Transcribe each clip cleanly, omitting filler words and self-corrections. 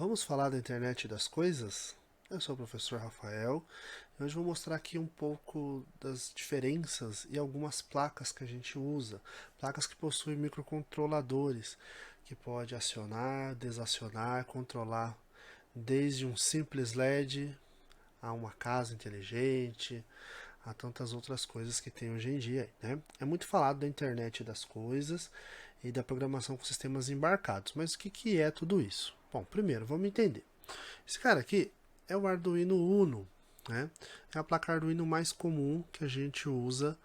Vamos falar da internet das coisas? Eu sou o professor Rafael e hoje vou mostrar aqui um pouco das diferenças e algumas placas que a gente usa. Placas que possuem microcontroladores, que pode acionar, desacionar, controlar desde um simples LED a uma casa inteligente, a tantas outras coisas que tem hoje em dia, né? É muito falado da internet das coisas e da programação com sistemas embarcados, mas o que é tudo isso? Bom, primeiro vamos entender. Esse cara aqui é o Arduino Uno, né? É a placa Arduino mais comum que a gente usa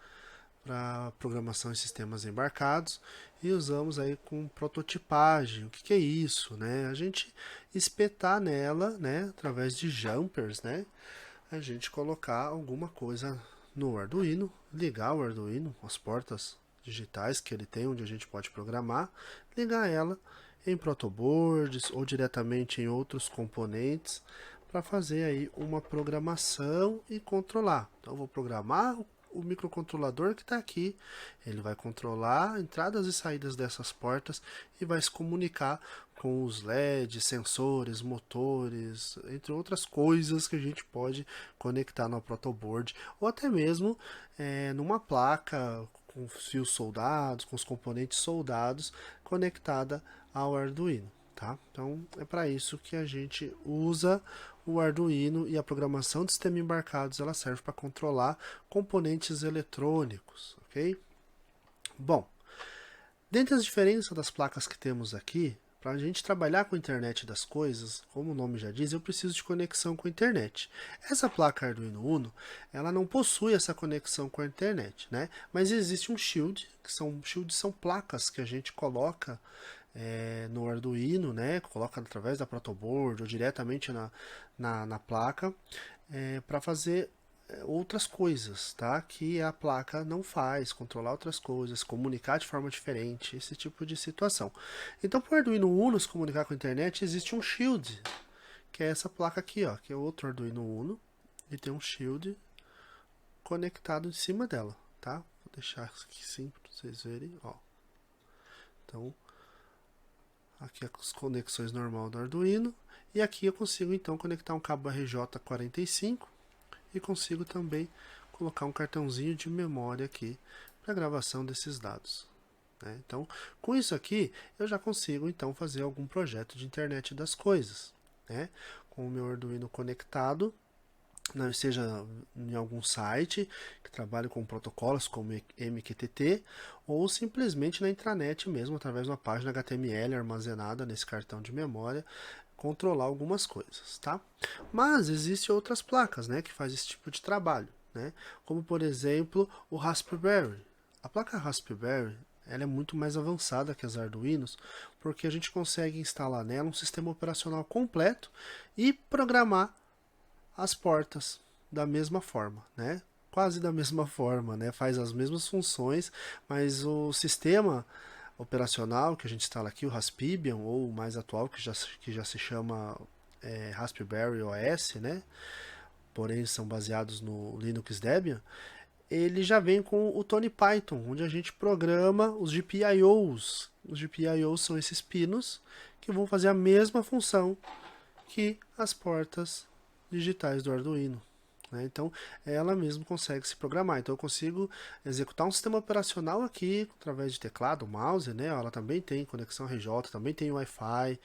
para programação em sistemas embarcados e usamos aí com prototipagem. O que é isso, né? A gente espetar nela, né, através de jumpers, né? A gente colocar alguma coisa no Arduino, ligar o Arduino, as portas digitais que ele tem, onde a gente pode programar, ligar ela em protoboards ou diretamente em outros componentes para fazer aí uma programação e controlar. Então eu vou programar o microcontrolador que está aqui, ele vai controlar entradas e saídas dessas portas e vai se comunicar com os LEDs, sensores, motores, entre outras coisas que a gente pode conectar no protoboard ou até mesmo numa placa com fios soldados, com os componentes soldados conectada ao Arduino. Tá? Então é para isso que a gente usa o Arduino e a programação de sistema embarcados ela serve para controlar componentes eletrônicos, ok? Bom, dentre as diferenças das placas que temos aqui, para a gente trabalhar com a internet das coisas, como o nome já diz, eu preciso de conexão com a internet. Essa placa Arduino Uno, ela não possui essa conexão com a internet, né? Mas existe um shield, shields são placas que a gente coloca no Arduino, né? Coloca através da protoboard ou diretamente na placa para fazer outras coisas, tá? Que a placa não faz, controlar outras coisas, comunicar de forma diferente, esse tipo de situação. Então, para o Arduino Uno se comunicar com a internet, existe um shield, que é essa placa aqui, ó, que é outro Arduino Uno, e tem um shield conectado em cima dela, tá? Vou deixar aqui sim para vocês verem, ó. Então, aqui as conexões normal do Arduino, e aqui eu consigo então conectar um cabo RJ45 e consigo também colocar um cartãozinho de memória aqui para gravação desses dados. Né? Então, com isso aqui, eu já consigo então fazer algum projeto de internet das coisas. Né? Com o meu Arduino conectado, seja em algum site que trabalhe com protocolos como MQTT ou simplesmente na intranet mesmo, através de uma página HTML armazenada nesse cartão de memória, controlar algumas coisas, tá? Mas existem outras placas, né, que fazem esse tipo de trabalho, né? Como por exemplo o Raspberry. A placa Raspberry ela é muito mais avançada que as Arduinos, porque a gente consegue instalar nela um sistema operacional completo e programar as portas da mesma forma, né? Quase da mesma forma, né? Faz as mesmas funções, mas o sistema operacional que a gente instala aqui, o Raspbian, ou o mais atual, que já se chama Raspberry OS, né? Porém, são baseados no Linux Debian. Ele já vem com o Tony Python, onde a gente programa os GPIOs. Os GPIOs são esses pinos que vão fazer a mesma função que as portas digitais do Arduino. Né? Então, ela mesmo consegue se programar. Então, eu consigo executar um sistema operacional aqui através de teclado, mouse, né? Ela também tem conexão RJ, também tem Wi-Fi,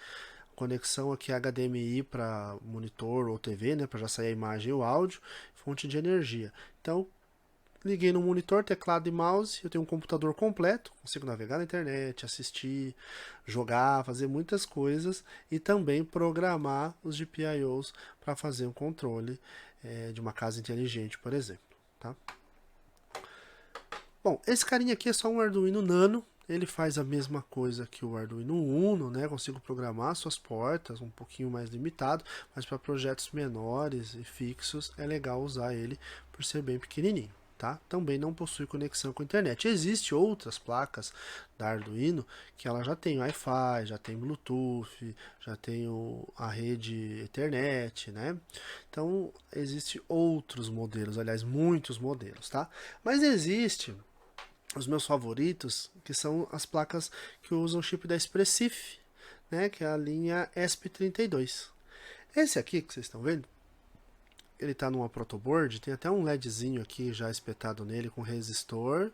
conexão aqui HDMI para monitor ou TV, né? Para já sair a imagem e o áudio, fonte de energia. Então, liguei no monitor, teclado e mouse, eu tenho um computador completo, consigo navegar na internet, assistir, jogar, fazer muitas coisas e também programar os GPIOs para fazer um controle de uma casa inteligente, por exemplo. Tá? Bom, esse carinha aqui é só um Arduino Nano, ele faz a mesma coisa que o Arduino Uno, né? Consigo programar suas portas, um pouquinho mais limitado, mas para projetos menores e fixos é legal usar ele por ser bem pequenininho. Tá? Também não possui conexão com a internet. Existem outras placas da Arduino que ela já tem Wi-Fi, já tem Bluetooth, já tem a rede Ethernet, né? Então existem outros modelos, aliás, muitos modelos, tá? Mas existe os meus favoritos, que são as placas que usam o chip da Espressif, né, que é a linha ESP32. Esse aqui que vocês estão vendo, ele está numa protoboard, tem até um LEDzinho aqui já espetado nele com resistor,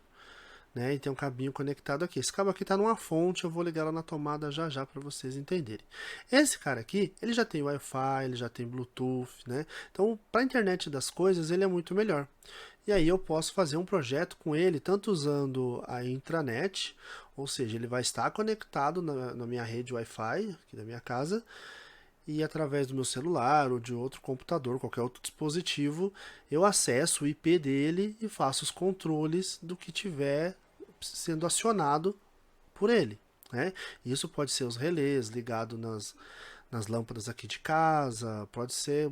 né, e tem um cabinho conectado aqui. Esse cabo aqui está numa fonte, eu vou ligar ela na tomada já já para vocês entenderem. Esse cara aqui, ele já tem Wi-Fi, ele já tem Bluetooth, né? Então, para a internet das coisas, ele é muito melhor. E aí eu posso fazer um projeto com ele, tanto usando a intranet, ou seja, ele vai estar conectado na minha rede Wi-Fi aqui da minha casa, e através do meu celular ou de outro computador, qualquer outro dispositivo, eu acesso o IP dele e faço os controles do que tiver sendo acionado por ele, né? Isso pode ser os relés ligados nas lâmpadas aqui de casa, pode ser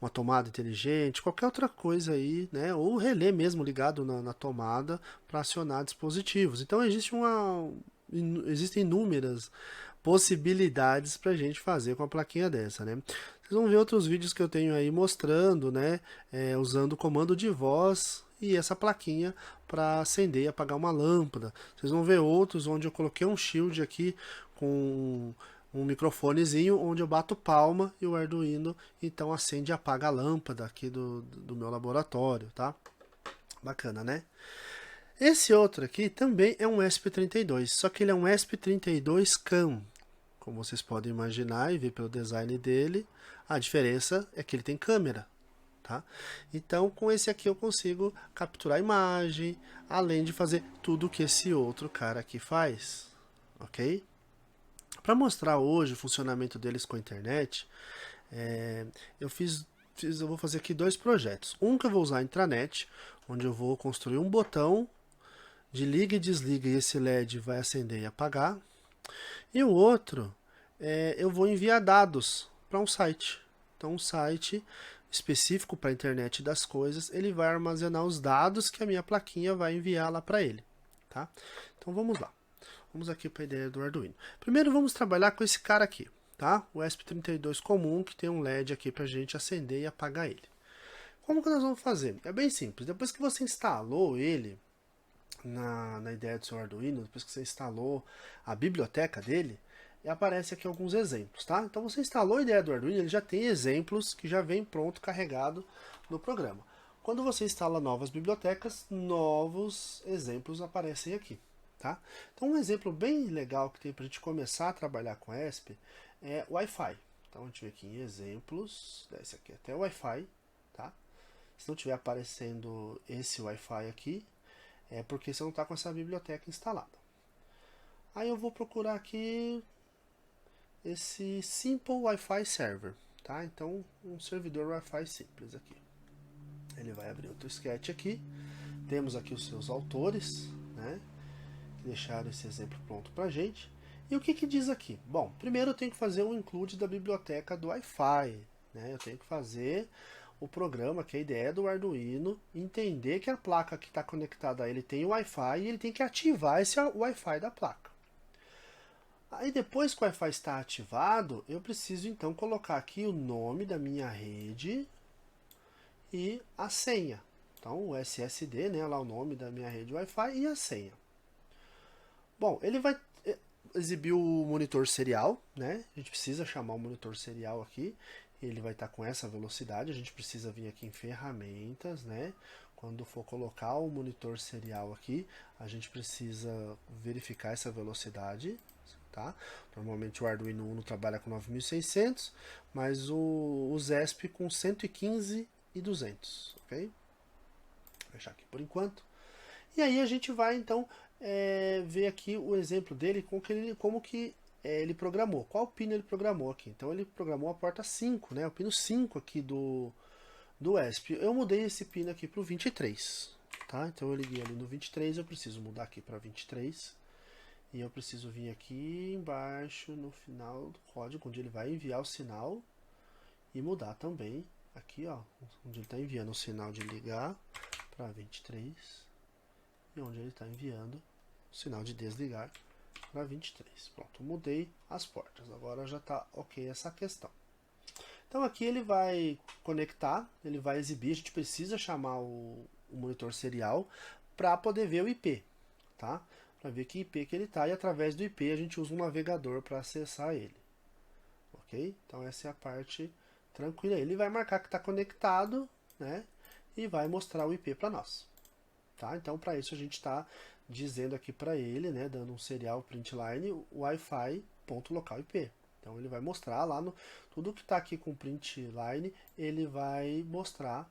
uma tomada inteligente, qualquer outra coisa aí, né? Ou o relé mesmo ligado na tomada para acionar dispositivos. Então existem inúmeras possibilidades para a gente fazer com a plaquinha dessa, né? Vocês vão ver outros vídeos que eu tenho aí mostrando, né? Usando o comando de voz e essa plaquinha para acender e apagar uma lâmpada. Vocês vão ver outros onde eu coloquei um shield aqui com um microfonezinho onde eu bato palma e o Arduino então acende e apaga a lâmpada aqui do meu laboratório, tá? Bacana, né? Esse outro aqui também é um ESP32, só que ele é um ESP32 CAM. Como vocês podem imaginar e ver pelo design dele, a diferença é que ele tem câmera. Tá? Então, com esse aqui eu consigo capturar a imagem, além de fazer tudo que esse outro cara aqui faz, ok? Para mostrar hoje o funcionamento deles com a internet, eu vou fazer aqui dois projetos. Um que eu vou usar a intranet, onde eu vou construir um botão de liga e desliga e esse LED vai acender e apagar. E o outro, eu vou enviar dados para um site. Então, um site específico para a internet das coisas, ele vai armazenar os dados que a minha plaquinha vai enviar lá para ele. Tá? Então, vamos lá. Vamos aqui para a ideia do Arduino. Primeiro, vamos trabalhar com esse cara aqui. Tá? O ESP32 comum, que tem um LED aqui para a gente acender e apagar ele. Como que nós vamos fazer? É bem simples. Depois que você instalou ele na ideia do seu Arduino, depois que você instalou a biblioteca dele, aparece aqui alguns exemplos, tá? Então você instalou a ideia do Arduino, ele já tem exemplos que já vem pronto, carregado no programa. Quando você instala novas bibliotecas, novos exemplos aparecem aqui, tá? Então um exemplo bem legal que tem para a gente começar a trabalhar com ESP é Wi-Fi. Então a gente vem aqui em exemplos, desce aqui até Wi-Fi, tá? Se não estiver aparecendo esse Wi-Fi aqui, é porque você não está com essa biblioteca instalada. Aí eu vou procurar aqui esse Simple Wi-Fi Server, tá? Então, um servidor Wi-Fi simples aqui. Ele vai abrir outro sketch aqui. Temos aqui os seus autores, né? Que deixaram esse exemplo pronto pra gente. E o que que diz aqui? Bom, primeiro eu tenho que fazer um include da biblioteca do Wi-Fi, né? Eu tenho que fazer o programa, que é a ideia do Arduino, entender que a placa que está conectada a ele tem o Wi-Fi e ele tem que ativar esse Wi-Fi da placa. Aí depois que o Wi-Fi está ativado, eu preciso então colocar aqui o nome da minha rede e a senha. Então o SSD, né, lá o nome da minha rede Wi-Fi e a senha. Bom, ele vai exibir o monitor serial, né? A gente precisa chamar o monitor serial aqui. Ele vai estar com essa velocidade, a gente precisa vir aqui em ferramentas, né? Quando for colocar o monitor serial aqui, a gente precisa verificar essa velocidade, tá? Normalmente o Arduino Uno trabalha com 9600, mas o ZESP com 115 e 200, ok? Vou deixar aqui por enquanto. E aí a gente vai então ver aqui o exemplo dele, como que ele programou. Qual pino ele programou aqui? Então ele programou a porta 5, né? O pino 5 aqui do ESP. Eu mudei esse pino aqui para o 23, tá? Então eu liguei ali no 23, eu preciso mudar aqui para 23. E eu preciso vir aqui embaixo no final do código, onde ele vai enviar o sinal e mudar também aqui, ó, onde ele está enviando o sinal de ligar para 23 e onde ele está enviando o sinal de desligar para 23. Pronto, mudei as portas. Agora já está ok essa questão. Então aqui ele vai conectar, ele vai exibir, a gente precisa chamar o monitor serial para poder ver o IP, tá? Para ver que IP que ele está, e através do IP a gente usa um navegador para acessar ele. ok? Então essa é a parte tranquila. Ele vai marcar que está conectado, né? E vai mostrar o IP para nós, tá? Então para isso a gente está dizendo aqui para ele, né? Dando um serial printline Wi-Fi.local IP. Então ele vai mostrar lá no tudo que está aqui com print line, ele vai mostrar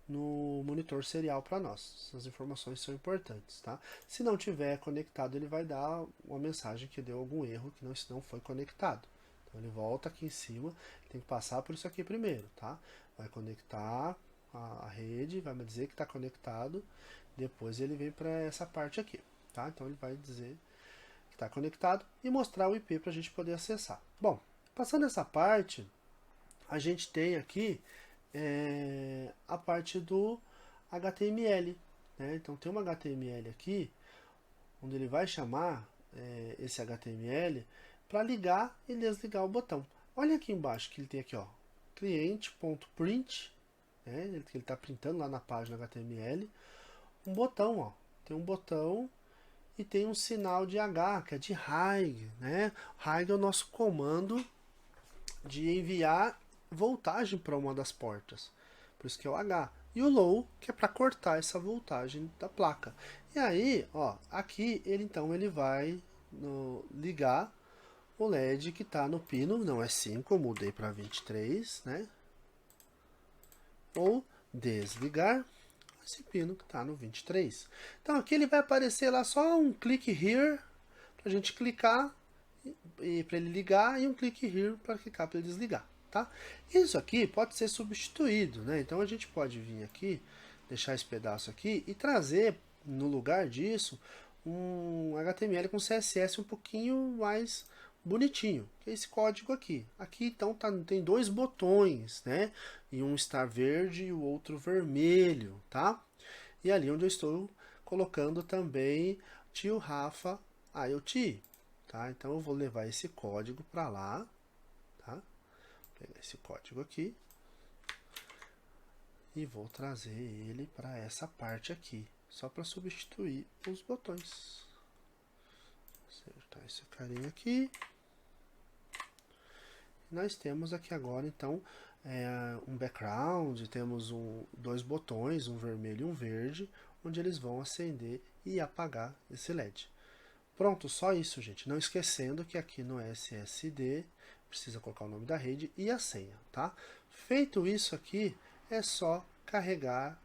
no monitor serial para nós. Essas informações são importantes, tá? Se não tiver conectado, ele vai dar uma mensagem que deu algum erro, que não foi conectado. Então ele volta aqui em cima, tem que passar por isso aqui primeiro, tá? Vai conectar a rede, vai me dizer que está conectado, depois ele vem para essa parte aqui, tá? Então ele vai dizer que está conectado e mostrar o IP para a gente poder acessar. Bom, passando essa parte, a gente tem aqui a parte do HTML, né? Então tem um HTML aqui, onde ele vai chamar esse HTML para ligar e desligar o botão. Olha aqui embaixo que ele tem aqui, ó, cliente.print, né? Ele está printando lá na página HTML, um botão, ó, tem um botão e tem um sinal de H, que é de high, né? High é o nosso comando de enviar voltagem para uma das portas, por isso que é o H. E o low, que é para cortar essa voltagem da placa. E aí, ó, aqui ele vai ligar o LED que está no pino, não é 5, eu mudei para 23, né? Ou desligar esse pino que está no 23. Então aqui ele vai aparecer lá só um click here para a gente clicar e para ele ligar e um click here para clicar para ele desligar, tá? Isso aqui pode ser substituído, né? Então a gente pode vir aqui, deixar esse pedaço aqui e trazer no lugar disso um HTML com CSS um pouquinho mais bonitinho, que é esse código aqui. Aqui então tem dois botões, né? E um está verde e o outro vermelho, tá? E ali onde eu estou colocando também Tio Rafa IoT, tá? Então eu vou levar esse código para lá, tá? Vou pegar esse código aqui e vou trazer ele para essa parte aqui, só para substituir os botões. Acertar esse carinha aqui. Nós temos aqui agora então um background, temos dois botões, um vermelho e um verde, onde eles vão acender e apagar esse LED. Pronto, só isso, gente. Não esquecendo que aqui no SSD precisa colocar o nome da rede e a senha, tá? Feito isso aqui, é só carregar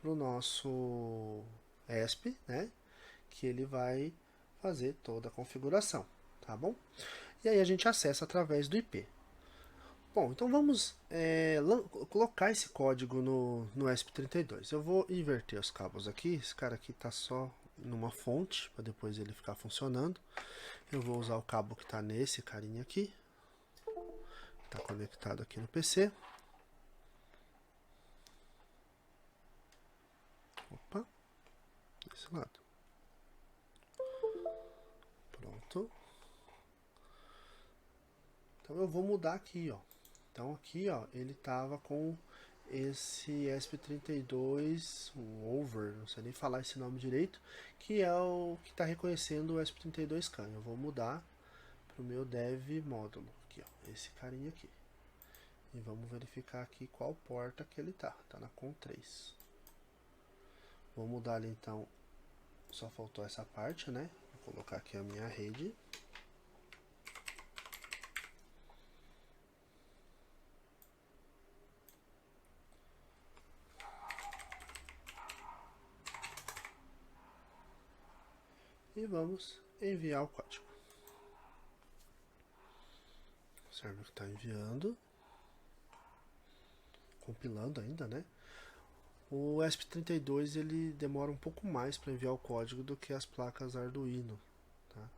para o nosso ESP, né? Que ele vai fazer toda a configuração, tá bom? E aí a gente acessa através do IP. Bom, então vamos colocar esse código no ESP32. Eu vou inverter os cabos aqui. Esse cara aqui está só numa fonte, para depois ele ficar funcionando. Eu vou usar o cabo que está nesse carinha aqui. Está conectado aqui no PC. Opa, desse lado. Pronto. Então eu vou mudar aqui, ó. Então aqui, ó, ele tava com esse ESP32 over, não sei nem falar esse nome direito, que é o que está reconhecendo o ESP32 CAN. Eu vou mudar para o meu dev módulo, aqui, ó, esse carinha aqui. E vamos verificar aqui qual porta que ele tá. Tá na COM 3. Vou mudar ali então, só faltou essa parte, né? Vou colocar aqui a minha rede. E vamos enviar o código. O server está enviando, compilando ainda, né? O ESP32 ele demora um pouco mais para enviar o código do que as placas Arduino, tá?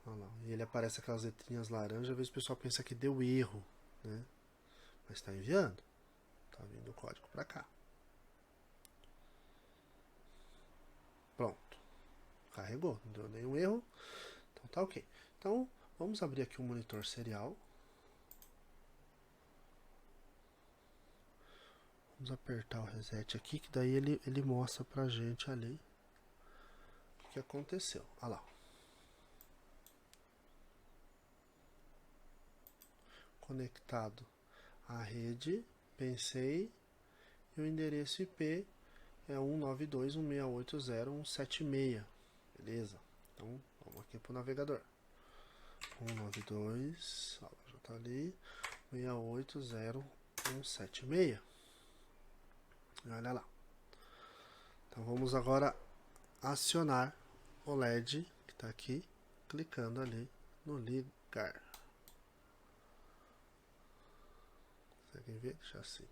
Olha lá. E ele aparece aquelas letrinhas laranja, às vezes o pessoal pensa que deu erro, né? Mas está enviando, tá vindo o código para cá. Pronto. Carregou, não deu nenhum erro, então tá ok. Então vamos abrir aqui o monitor serial. Vamos apertar o reset aqui, que daí ele mostra pra gente ali o que aconteceu. Olha lá. conectado à rede, pensei, e o endereço IP é 192.168.0.176, beleza? Então, vamos aqui para o navegador. 192, já está ali, 168.0.176. Olha lá. Então vamos agora acionar o LED que está aqui, clicando ali no ligar. Conseguem ver? Deixa assim.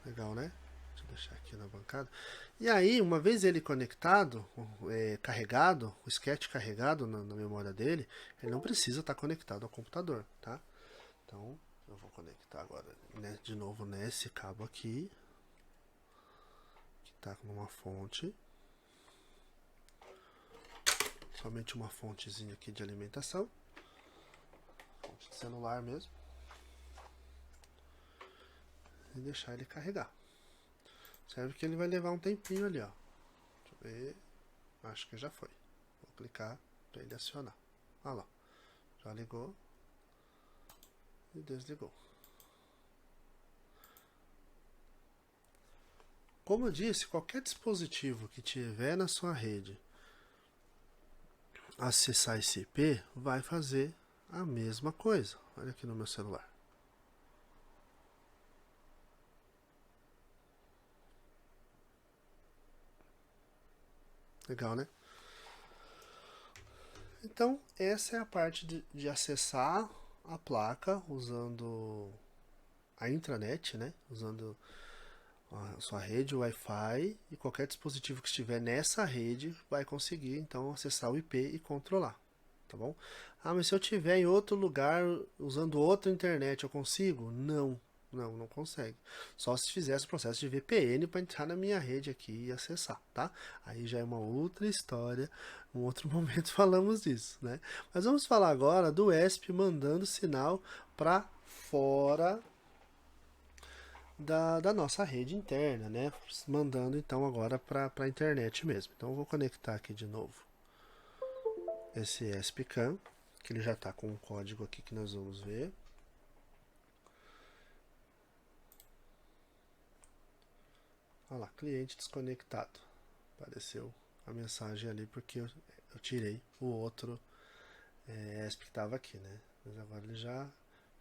Legal, né? Deixa eu deixar aqui na bancada. E aí, uma vez ele conectado, carregado, o sketch carregado na memória dele, ele não precisa estar conectado ao computador, tá? Então, eu vou conectar agora, né, de novo nesse cabo aqui, que está com uma fonte. Somente uma fontezinha aqui de alimentação. Fonte de celular mesmo. E deixar ele carregar. Observe que ele vai levar um tempinho ali, ó. Deixa eu ver. Acho que já foi. Vou clicar para ele acionar. Olha lá. Já ligou. E desligou. Como eu disse, qualquer dispositivo que tiver na sua rede acessar esse IP vai fazer a mesma coisa. Olha aqui no meu celular. Legal, né? Então, essa é a parte de acessar a placa usando a intranet, né? Usando a sua rede Wi-Fi, e qualquer dispositivo que estiver nessa rede vai conseguir então acessar o IP e controlar, tá bom? Ah, mas se eu estiver em outro lugar usando outra internet, eu consigo? Não consegue. Só se fizesse o processo de VPN para entrar na minha rede aqui e acessar, tá? Aí já é uma outra história, um outro momento falamos disso, né? Mas vamos falar agora do ESP mandando sinal para fora da nossa rede interna, né? Mandando então agora para a internet mesmo. Então eu vou conectar aqui de novo esse ESP-CAM, que ele já está com um código aqui que nós vamos ver. Olha lá, cliente desconectado. Apareceu a mensagem ali porque eu tirei o outro ESP que estava aqui, né? Mas agora ele já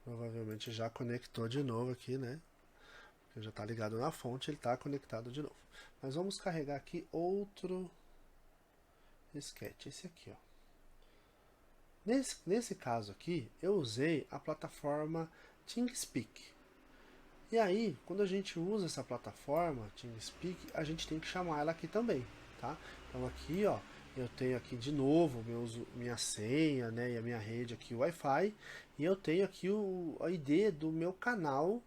provavelmente já conectou de novo aqui, né? Porque já está ligado na fonte, ele está conectado de novo. Mas vamos carregar aqui outro sketch, esse aqui, ó. Nesse caso aqui, eu usei a plataforma TeamSpeak. E aí, quando a gente usa essa plataforma TeamSpeak, a gente tem que chamar ela aqui também, tá? Então aqui, ó, eu tenho aqui de novo minha senha, né, e a minha rede aqui Wi-Fi, e eu tenho aqui a ID do meu canal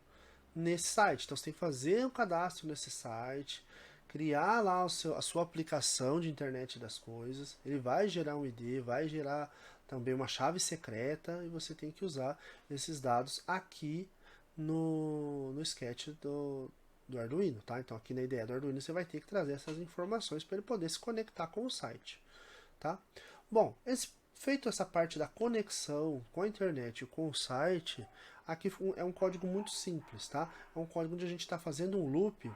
nesse site. Então você tem que fazer um cadastro nesse site, criar lá a sua aplicação de internet das coisas, ele vai gerar um ID, vai gerar também uma chave secreta, e você tem que usar esses dados aqui no sketch do Arduino, tá? Então aqui na IDE do Arduino você vai ter que trazer essas informações para ele poder se conectar com o site, tá? Bom, feito essa parte da conexão com a internet e com o site, aqui é um código muito simples, tá? É um código onde a gente está fazendo um loop,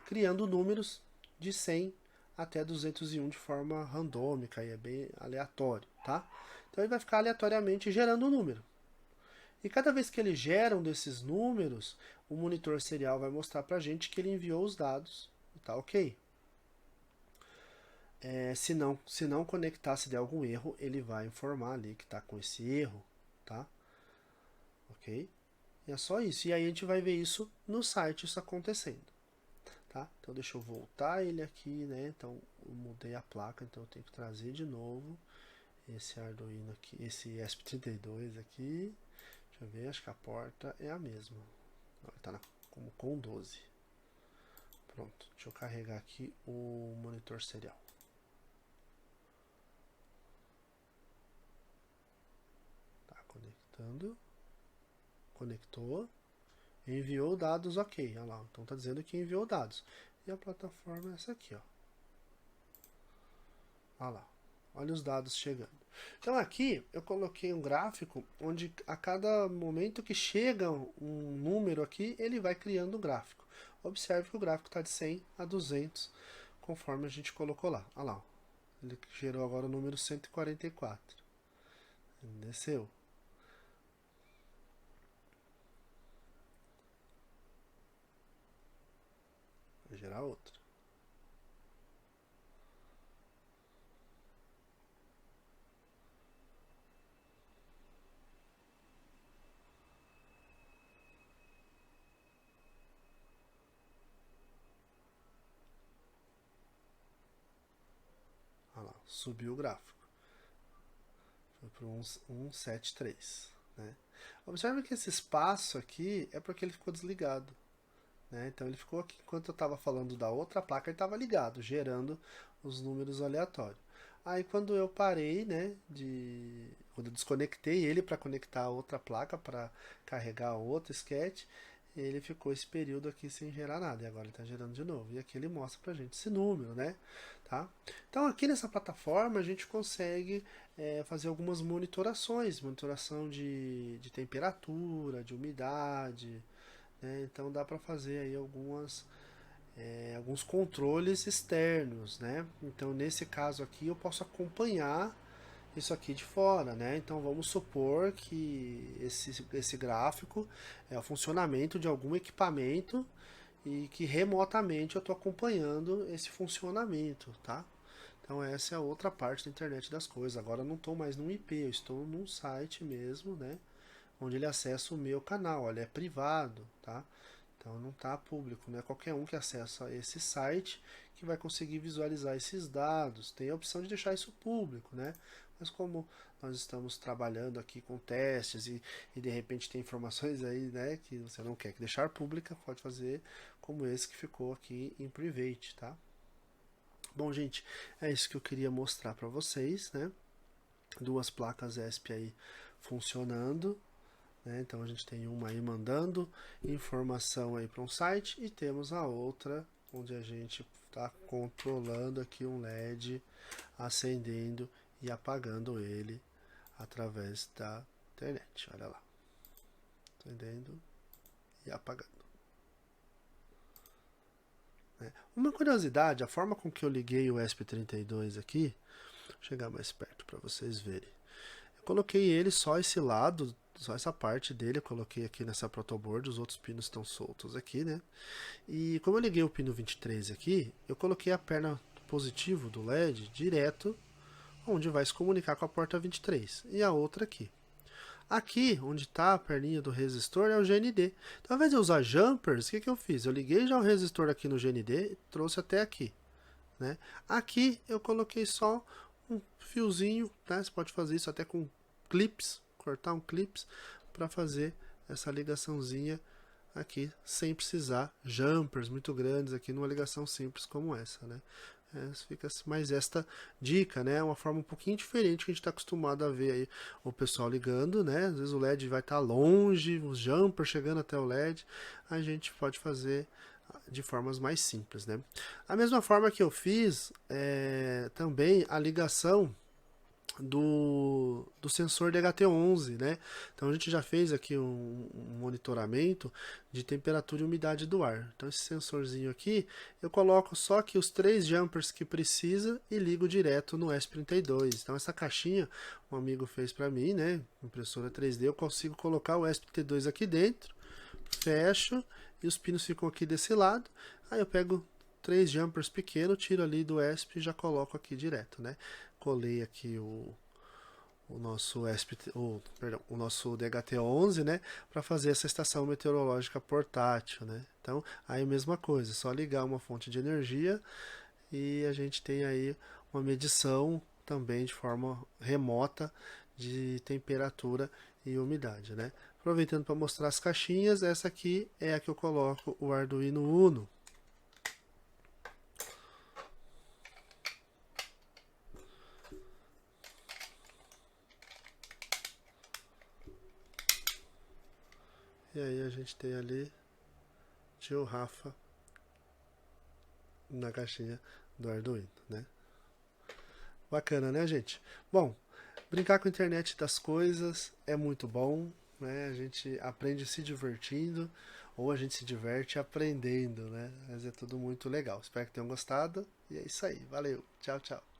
criando números de 100 até 201 de forma randômica, e é bem aleatório, tá? Então ele vai ficar aleatoriamente gerando um número. E cada vez que ele gera um desses números, o monitor serial vai mostrar pra gente que ele enviou os dados, e tá ok. Se não conectar, se der algum erro, ele vai informar ali que está com esse erro, tá? Ok? E é só isso. E aí a gente vai ver isso no site, isso acontecendo, tá? Então deixa eu voltar ele aqui, né? Então eu mudei a placa, então eu tenho que trazer de novo esse Arduino aqui, esse ESP32 aqui. Deixa eu ver, acho que a porta é a mesma. Não, ele tá como com 12. Pronto, deixa eu carregar aqui o monitor serial. Conectando, conectou, enviou dados, ok, olha lá, então está dizendo que enviou dados. E a plataforma é essa aqui, ó. Olha lá, olha os dados chegando. Então aqui eu coloquei um gráfico onde a cada momento que chega um número aqui, ele vai criando um gráfico. Observe que o gráfico está de 100 a 200, conforme a gente colocou lá. Olha lá, ele gerou agora o número 144. Desceu. Vai gerar outro. Olha lá, subiu o gráfico. Foi para 173. Né? Observe que esse espaço aqui é porque ele ficou desligado. Né? Então ele ficou aqui, enquanto eu estava falando da outra placa, ele estava ligado, gerando os números aleatórios. Aí quando eu parei, né, quando eu desconectei ele para conectar a outra placa, para carregar outro sketch, ele ficou esse período aqui sem gerar nada. E agora ele está gerando de novo. E aqui ele mostra para a gente esse número, né? Tá? Então aqui nessa plataforma a gente consegue fazer algumas monitorações, monitoração de temperatura, de umidade, né? Então dá para fazer aí alguns controles externos, né? Então nesse caso aqui eu posso acompanhar isso aqui de fora, né? Então vamos supor que esse gráfico é o funcionamento de algum equipamento e que remotamente eu estou acompanhando esse funcionamento, tá? Então essa é a outra parte da internet das coisas. Agora eu não estou mais num IP, eu estou num site mesmo, né? Onde ele acessa o meu canal, ele é privado, tá? Então não está público, não é qualquer um que acessa esse site que vai conseguir visualizar esses dados. Tem a opção de deixar isso público, né? Mas como nós estamos trabalhando aqui com testes e de repente tem informações aí, né, que você não quer que deixar pública, pode fazer como esse que ficou aqui em private, tá? Bom, gente, é isso que eu queria mostrar para vocês, né? Duas placas ESP aí funcionando, né? Então a gente tem uma aí mandando informação aí para um site e temos a outra onde a gente está controlando aqui um LED, acendendo e apagando ele através da internet. Olha lá, acendendo e apagando. Né? Uma curiosidade, a forma com que eu liguei o ESP32 aqui, vou chegar mais perto para vocês verem. Eu coloquei ele só esse lado, só essa parte dele, eu coloquei aqui nessa protoboard, os outros pinos estão soltos aqui, né? E como eu liguei o pino 23 aqui, eu coloquei a perna positivo do LED direto onde vai se comunicar com a porta 23 e a outra aqui. Aqui, onde está a perninha do resistor, é o GND. Então, ao invés de eu usar jumpers, o que eu fiz? Eu liguei já o resistor aqui no GND e trouxe até aqui. Né? Aqui eu coloquei só um fiozinho, né? Você pode fazer isso até com clips, cortar um clips para fazer essa ligaçãozinha aqui sem precisar jumpers muito grandes aqui numa ligação simples como essa, né? Fica mais esta dica, né? Uma forma um pouquinho diferente que a gente está acostumado a ver aí o pessoal ligando, né? Às vezes o LED vai estar longe, os jumpers chegando até o LED, a gente pode fazer de formas mais simples, né? A mesma forma que eu fiz também a ligação do sensor DHT11, né? Então a gente já fez aqui um monitoramento de temperatura e umidade do ar. Então esse sensorzinho aqui, eu coloco só aqui os 3 jumpers que precisa e ligo direto no ESP32. Então essa caixinha um amigo fez para mim, né? Impressora 3D, eu consigo colocar o ESP32 aqui dentro, fecho e os pinos ficam aqui desse lado. Aí eu pego 3 jumpers pequenos, tiro ali do ESP e já coloco aqui direto, né? Colei aqui o nosso o nosso DHT11, né, para fazer essa estação meteorológica portátil, né? Então, aí a mesma coisa, só ligar uma fonte de energia e a gente tem aí uma medição também de forma remota de temperatura e umidade, né? Aproveitando para mostrar as caixinhas, essa aqui é a que eu coloco o Arduino Uno. E aí a gente tem ali tio Rafa na caixinha do Arduino, né? Bacana, né, gente? Bom, brincar com a internet das coisas é muito bom, né? A gente aprende se divertindo, ou a gente se diverte aprendendo, né? Mas é tudo muito legal. Espero que tenham gostado. E é isso aí. Valeu. Tchau, tchau.